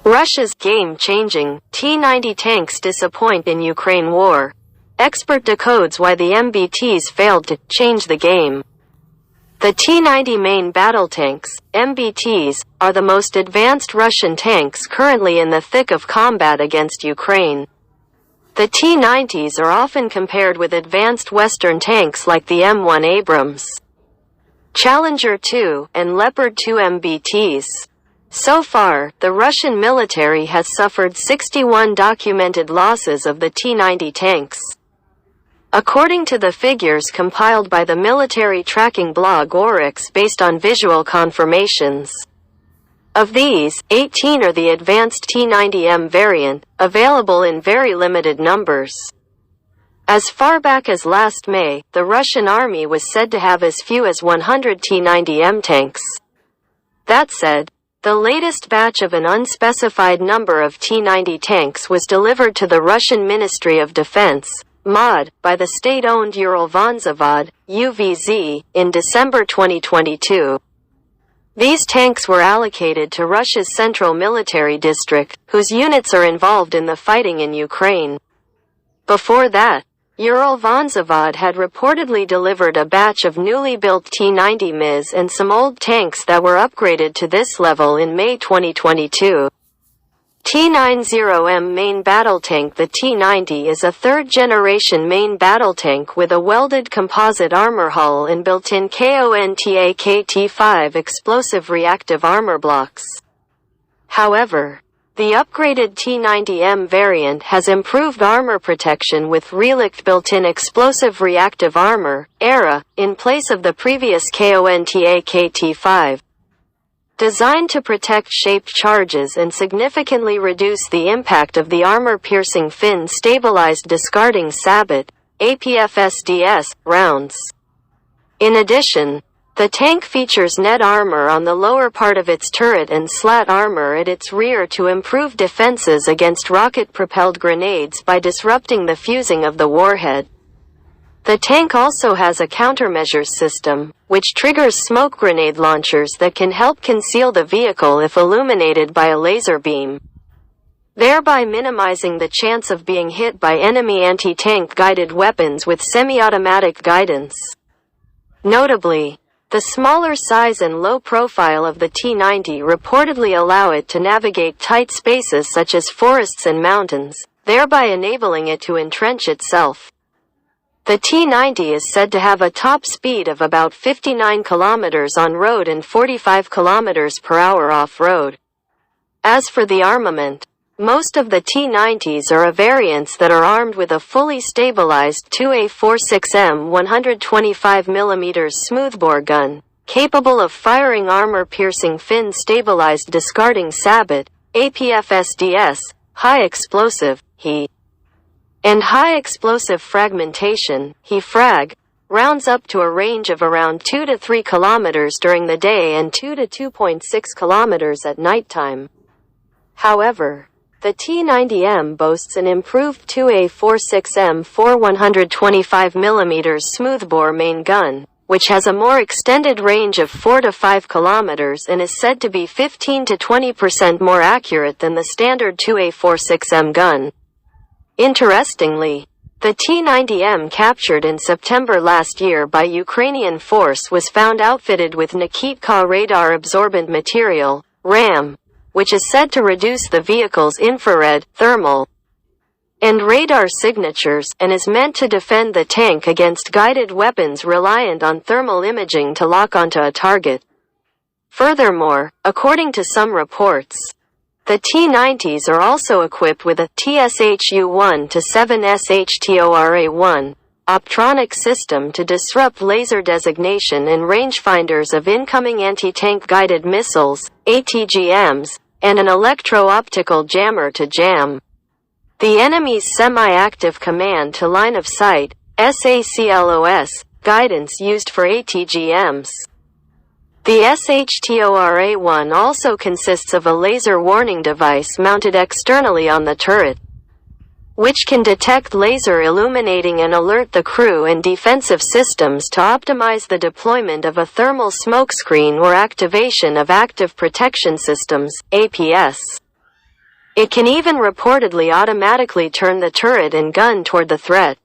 Russia's game-changing T-90 tanks disappoint in Ukraine war. Expert decodes why the MBTs failed to change the game. The T-90 main battle tanks, MBTs, are the most advanced Russian tanks currently in the thick of combat against Ukraine. The T-90s are often compared with advanced Western tanks like the M1 Abrams, Challenger 2, and Leopard 2 MBTs. So far, the Russian military has suffered 61 documented losses of the T-90 tanks, according to the figures compiled by the military tracking blog Oryx based on visual confirmations. Of these, 18 are the advanced T-90M variant, available in very limited numbers. As far back as last May, the Russian army was said to have as few as 100 T-90M tanks. That said, the latest batch of an unspecified number of T-90 tanks was delivered to the Russian Ministry of Defense, MOD, by the state-owned Uralvanzavod, UVZ, in December 2022. These tanks were allocated to Russia's Central Military District, whose units are involved in the fighting in Ukraine. Before that, Uralvanzavod had reportedly delivered a batch of newly built T-90 MIs and some old tanks that were upgraded to this level in May 2022. T-90M main battle tank. The T-90 is a third-generation main battle tank with a welded composite armor hull and built-in KT-5 explosive reactive armor blocks. However, the upgraded T-90M variant has improved armor protection with relict built-in explosive reactive armor, ERA, in place of the previous KT-5. Designed to protect shaped charges and significantly reduce the impact of the armor-piercing fin-stabilized discarding sabot, APFSDS, rounds. In addition, the tank features net armor on the lower part of its turret and slat armor at its rear to improve defenses against rocket-propelled grenades by disrupting the fusing of the warhead. The tank also has a countermeasures system, which triggers smoke grenade launchers that can help conceal the vehicle if illuminated by a laser beam, thereby minimizing the chance of being hit by enemy anti-tank guided weapons with semi-automatic guidance. Notably, the smaller size and low profile of the T-90 reportedly allow it to navigate tight spaces such as forests and mountains, thereby enabling it to entrench itself. The T-90 is said to have a top speed of about 59 km on road and 45 km per hour off-road. As for the armament, most of the T-90s are variants that are armed with a fully stabilized 2A46M 125mm smoothbore gun, capable of firing armor-piercing fin-stabilized discarding sabot, APFSDS, high explosive, HE, and high explosive fragmentation, HE-frag, rounds up to a range of around 2 to 3 km during the day and 2 to 2.6 km at nighttime. However, the T-90M boasts an improved 2A46M 125mm smoothbore main gun, which has a more extended range of 4 to 5 km and is said to be 15 to 20% more accurate than the standard 2A46M gun. Interestingly, the T-90M captured in September last year by Ukrainian force was found outfitted with Nikitka radar absorbent material, RAM, which is said to reduce the vehicle's infrared, thermal, and radar signatures, and is meant to defend the tank against guided weapons reliant on thermal imaging to lock onto a target. Furthermore, according to some reports, the T-90s are also equipped with a TSHU-1 to 7 SHTORA-1 optronic system to disrupt laser designation and rangefinders of incoming anti-tank guided missiles, ATGMs, and an electro-optical jammer to jam the enemy's semi-active command to line of sight, SACLOS, guidance used for ATGMs. The SHTORA-1 also consists of a laser warning device mounted externally on the turret, which can detect laser illuminating and alert the crew and defensive systems to optimize the deployment of a thermal smokescreen or activation of active protection systems, APS. It can even reportedly automatically turn the turret and gun toward the threat.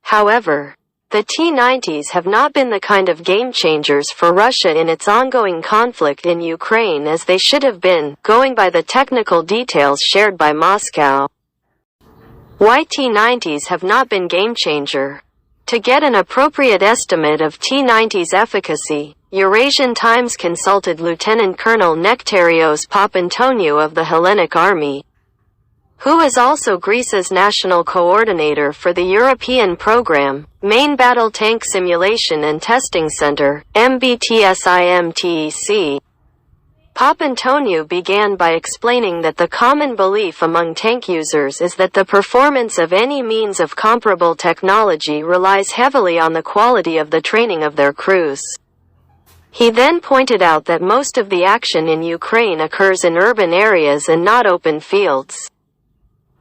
However, the T-90s have not been the kind of game-changers for Russia in its ongoing conflict in Ukraine as they should have been, going by the technical details shared by Moscow. Why T-90s have not been game-changer? To get an appropriate estimate of T-90's efficacy, Eurasian Times consulted Lieutenant Colonel Nectarios Papantoniou of the Hellenic Army, who is also Greece's national coordinator for the European program, Main Battle Tank Simulation and Testing Center, MBTS. Papantoniou began by explaining that the common belief among tank users is that the performance of any means of comparable technology relies heavily on the quality of the training of their crews. He then pointed out that most of the action in Ukraine occurs in urban areas and not open fields.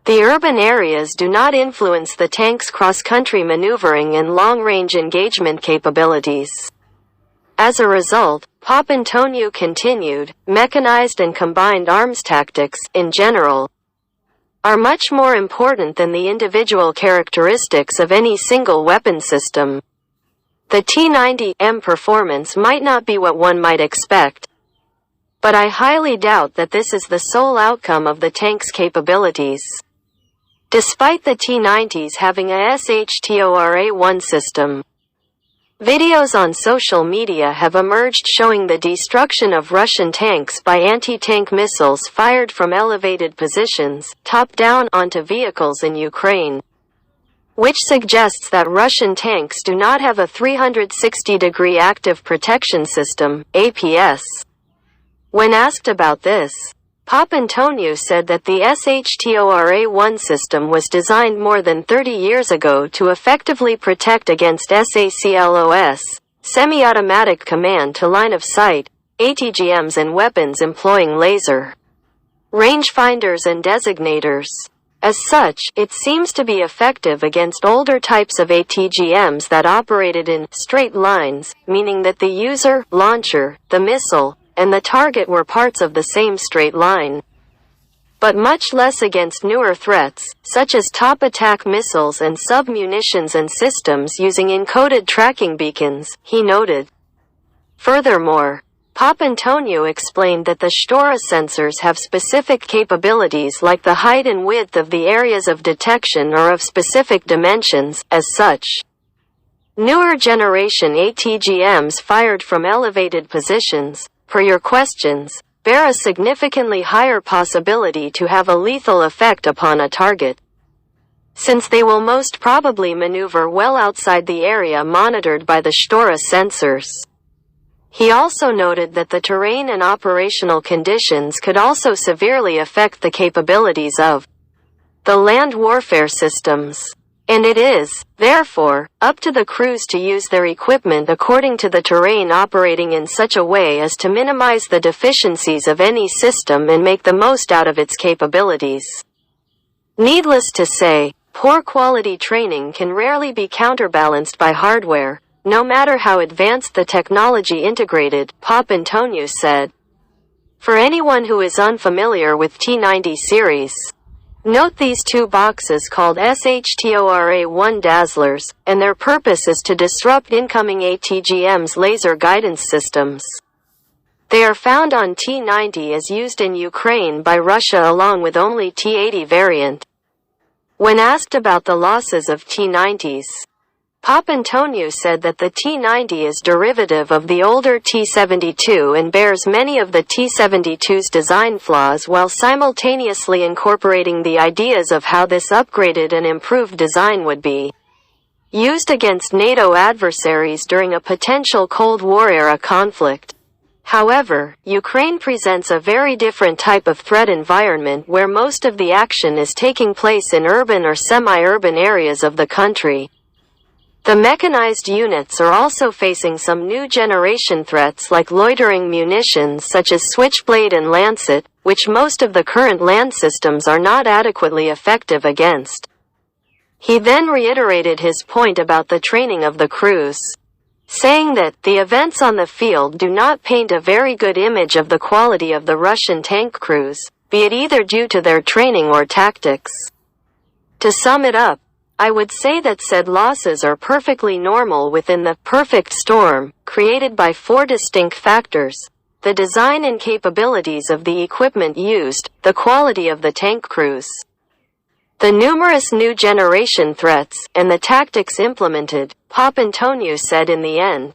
The urban areas do not influence the tank's cross-country maneuvering and long-range engagement capabilities. As a result, Papantoniou continued, mechanized and combined arms tactics, in general, are much more important than the individual characteristics of any single weapon system. The T-90M performance might not be what one might expect, but I highly doubt that this is the sole outcome of the tank's capabilities. Despite the T-90s having a SHTORA-1 system, videos on social media have emerged showing the destruction of Russian tanks by anti-tank missiles fired from elevated positions, top-down, onto vehicles in Ukraine, which suggests that Russian tanks do not have a 360-degree active protection system, APS. When asked about this, Papantoniou said that the SHTORA-1 system was designed more than 30 years ago to effectively protect against SACLOS, semi-automatic command-to-line of sight, ATGMs and weapons employing laser rangefinders and designators. As such, it seems to be effective against older types of ATGMs that operated in straight lines, meaning that the user, launcher, the missile, and the target were parts of the same straight line. But much less against newer threats, such as top attack missiles and sub-munitions and systems using encoded tracking beacons, he noted. Furthermore, Papantoniou explained that the SHTORA sensors have specific capabilities like the height and width of the areas of detection or of specific dimensions. As such, newer generation ATGMs fired from elevated positions, per your questions, bear a significantly higher possibility to have a lethal effect upon a target, since they will most probably maneuver well outside the area monitored by the SHTORA sensors. He also noted that the terrain and operational conditions could also severely affect the capabilities of the land warfare systems. And it is, therefore, up to the crews to use their equipment according to the terrain operating in such a way as to minimize the deficiencies of any system and make the most out of its capabilities. Needless to say, poor quality training can rarely be counterbalanced by hardware, no matter how advanced the technology integrated, Papantoniou said. For anyone who is unfamiliar with T-90 series, note these two boxes called SHTORA-1 Dazzlers, and their purpose is to disrupt incoming ATGM's laser guidance systems. They are found on T-90 as used in Ukraine by Russia along with only T-80 variant. When asked about the losses of T-90s, Papantoniou said that the T-90 is derivative of the older T-72 and bears many of the T-72's design flaws while simultaneously incorporating the ideas of how this upgraded and improved design would be used against NATO adversaries during a potential Cold War-era conflict. However, Ukraine presents a very different type of threat environment where most of the action is taking place in urban or semi-urban areas of the country. The mechanized units are also facing some new generation threats like loitering munitions such as Switchblade and Lancet, which most of the current land systems are not adequately effective against. He then reiterated his point about the training of the crews, saying that the events on the field do not paint a very good image of the quality of the Russian tank crews, be it either due to their training or tactics. To sum it up, I would say that said losses are perfectly normal within the perfect storm, created by four distinct factors: the design and capabilities of the equipment used, the quality of the tank crews, the numerous new generation threats, and the tactics implemented, Papantonio said in the end.